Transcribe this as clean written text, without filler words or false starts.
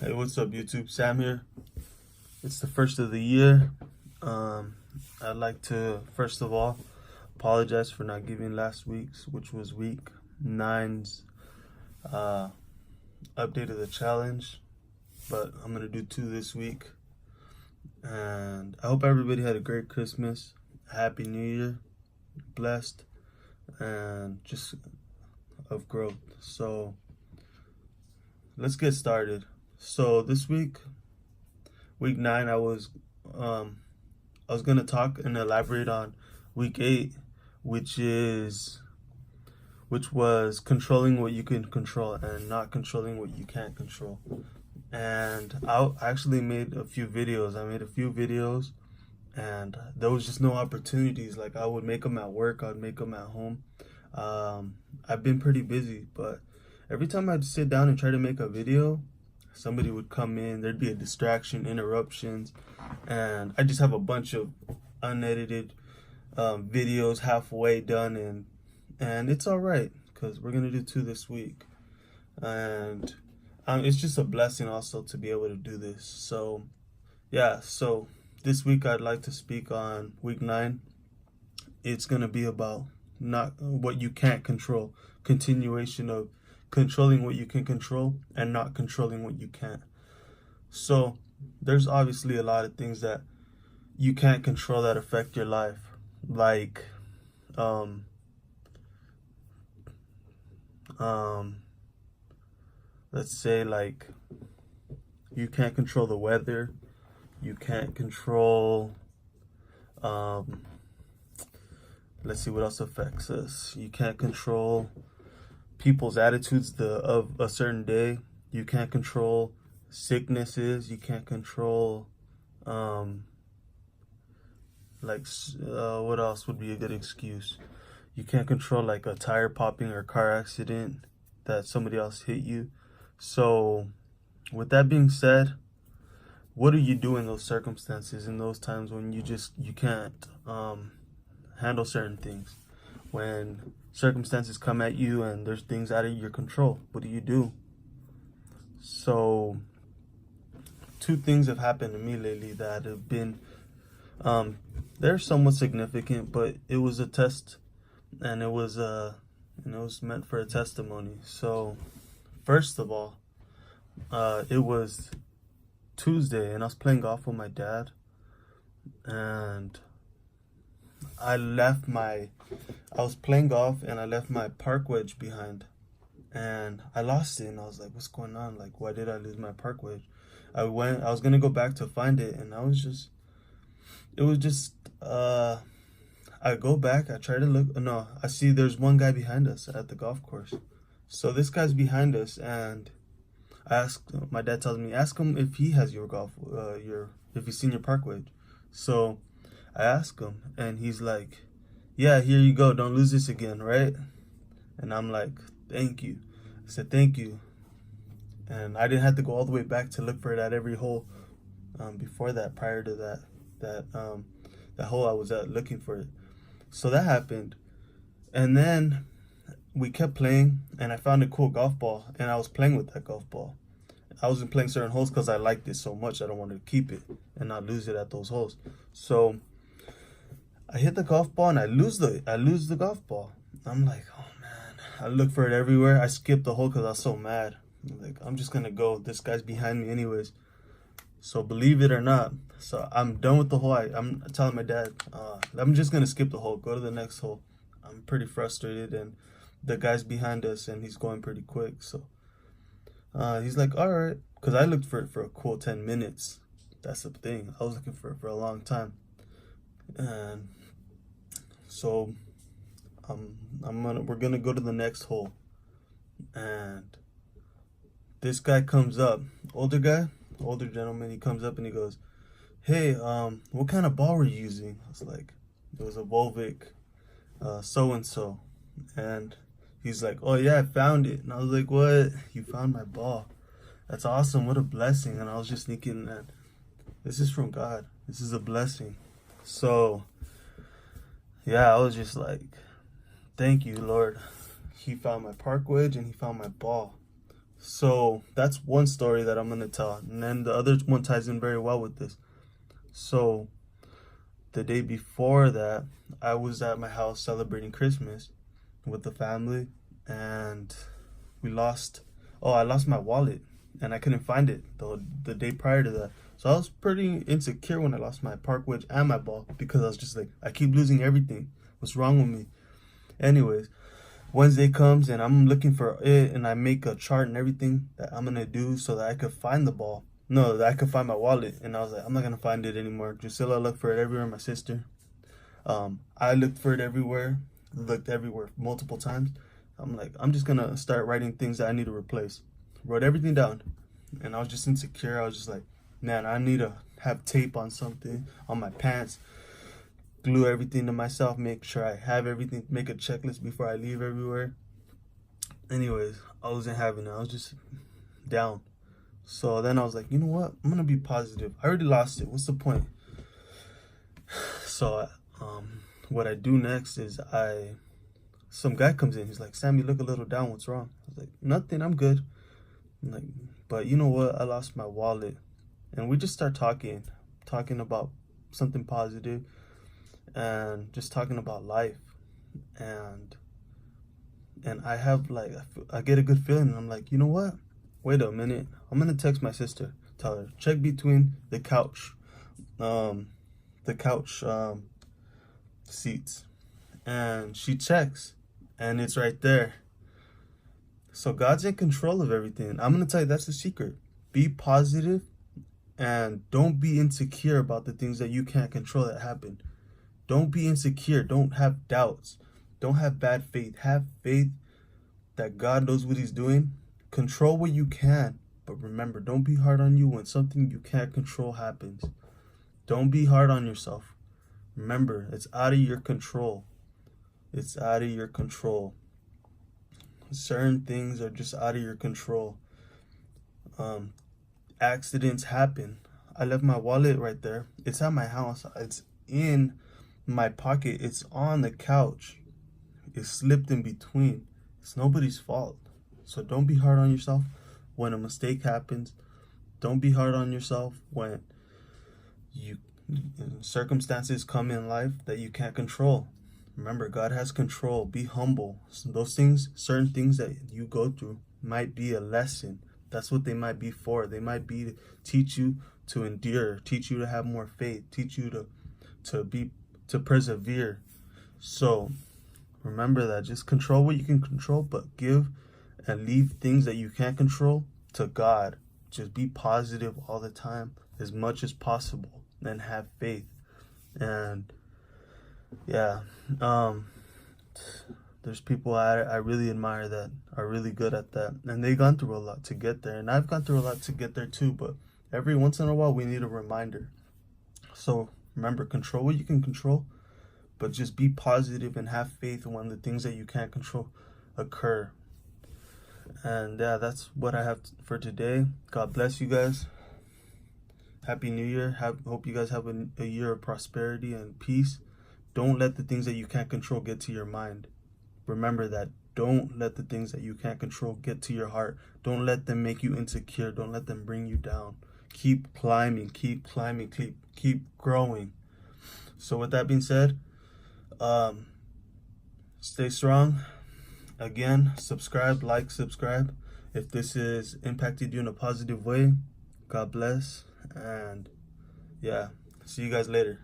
Hey, what's up, YouTube? Sam here. It's the first of the year. I'd like to, first of all, apologize for not giving last week's, which was week nine's uh, update of the challenge. But I'm going to do two this week. And I hope everybody had a great Christmas, Happy New Year, blessed, and just of growth. So let's get started. So this week, week nine, I was gonna talk and elaborate on week eight, which was controlling what you can control and not controlling what you can't control. And I actually made a few videos. And there was just no opportunities. Like, I would make them at work, I'd make them at home. I've been pretty busy, but every time I'd sit down and try to make a video, somebody would come in, there'd be a distraction, interruptions, and I just have a bunch of unedited videos halfway done, and it's all right because we're gonna do two this week, and it's just a blessing also to be able to do this. So yeah, so this week I'd like to speak on week nine. It's gonna be about not what you can't control, continuation of controlling what you can control and not controlling what you can't. So there's obviously a lot of things that you can't control that affect your life, like um um let's say, like, you can't control the weather, you can't control let's see what else affects us. You can't control people's attitudes of a certain day. You can't control sicknesses. You can't control what else would be a good excuse? You can't control, like, a tire popping or a car accident that somebody else hit you. So with that being said, what do you do in those circumstances, in those times when you can't handle certain things? When circumstances come at you and there's things out of your control, what do you do? So two things have happened to me lately that have been they're somewhat significant, but it was a test, and it was meant for a testimony. So first of all, it was Tuesday, and I was playing golf with my dad, and I was playing golf and I left my park wedge behind, and I lost it, and I was like, what's going on? Like, why did I lose my park wedge? I was gonna go back to find it, and I go back, I try to look, no, I see there's one guy behind us at the golf course. So this guy's behind us, and my dad tells me, ask him if he has if he's seen your park wedge. So I ask him, and he's like, yeah, here you go, don't lose this again, right? And I'm like, thank you. I said, thank you. And I didn't have to go all the way back to look for it at every hole before that, prior to that hole I was at looking for it. So that happened. And then we kept playing, and I found a cool golf ball, and I was playing with that golf ball. I wasn't playing certain holes because I liked it so much. I don't want to keep it and not lose it at those holes. So I hit the golf ball and I lose the golf ball. I'm like, oh man. I look for it everywhere. I skipped the hole because I was so mad. I'm like, I'm just gonna go. This guy's behind me anyways. So believe it or not, so I'm done with the hole. I'm telling my dad, I'm just gonna skip the hole, go to the next hole. I'm pretty frustrated, and the guy's behind us, and he's going pretty quick. So he's like, all right, because I looked for it for a cool 10 minutes. That's the thing. I was looking for it for a long time. And so we're gonna go to the next hole, and this guy comes up, older gentleman. He comes up and he goes, hey, what kind of ball were you using? I was like, it was a Volvic so and so. And he's like, oh yeah, I found it. And I was like, what? You found my ball? That's awesome. What a blessing. And I was just thinking that this is from God. This is a blessing. So yeah, I was just like, thank you, Lord. He found my park wedge and he found my ball. So that's one story that I'm gonna tell, and then the other one ties in very well with this. So the day before that, I was at my house celebrating Christmas with the family, and we lost. Oh, I lost my wallet, and I couldn't find it the day prior to that. So I was pretty insecure when I lost my park wedge and my ball, because I was just like, I keep losing everything. What's wrong with me? Anyways, Wednesday comes and I'm looking for it, and I make a chart and everything that I'm gonna do so that I could find the ball. No, that I could find my wallet. And I was like, I'm not gonna find it anymore. Drusilla looked for it everywhere, my sister. I looked for it everywhere, looked everywhere multiple times. I'm like, I'm just gonna start writing things that I need to replace. Wrote everything down, and I was just insecure. I was just like, man, I need to have tape on something, on my pants, glue everything to myself, make sure I have everything, make a checklist before I leave everywhere. Anyways, I wasn't having it. I was just down. So then I was like, you know what? I'm gonna be positive. I already lost it. What's the point? So, what I do next is some guy comes in. He's like, Sam, you look a little down. What's wrong? I was like, nothing. I'm good. I'm like, but you know what? I lost my wallet. And we just start talking about something positive, and just talking about life. And I have like, I get a good feeling. And I'm like, you know what? Wait a minute. I'm gonna text my sister. Tell her, check between the couch, seats. And she checks, and it's right there. So God's in control of everything. I'm gonna tell you, that's the secret. Be positive, and don't be insecure about the things that you can't control that happen. Don't be insecure. Don't have doubts. Don't have bad faith. Have faith that God knows what He's doing. Control what you can, but remember, don't be hard on you when something you can't control happens. Don't be hard on yourself. Remember, it's out of your control. It's out of your control. Certain things are just out of your control. Accidents happen. I left my wallet right there. It's at my house. It's in my pocket. It's on the couch. It slipped in between. It's nobody's fault. So don't be hard on yourself when a mistake happens. Don't be hard on yourself when circumstances come in life that you can't control. Remember, God has control. Be humble. So those things, certain things that you go through might be a lesson. That's what they might be for. They might be to teach you to endure, teach you to have more faith, teach you to persevere. So remember that. Just control what you can control, but give and leave things that you can't control to God. Just be positive all the time as much as possible, and have faith. And yeah, there's people I really admire that are really good at that, and they've gone through a lot to get there, and I've gone through a lot to get there too. But every once in a while we need a reminder. So remember, control what you can control, but just be positive and have faith when the things that you can't control occur. And yeah, that's what I have for today. God bless you guys. Happy New Year. Hope you guys have a year of prosperity and peace. Don't let the things that you can't control get to your mind. Remember that. Don't let the things that you can't control get to your heart. Don't let them make you insecure. Don't let them bring you down. Keep climbing, keep growing. So with that being said, stay strong. Again, subscribe, subscribe. If this has impacted you in a positive way, God bless. And yeah, see you guys later.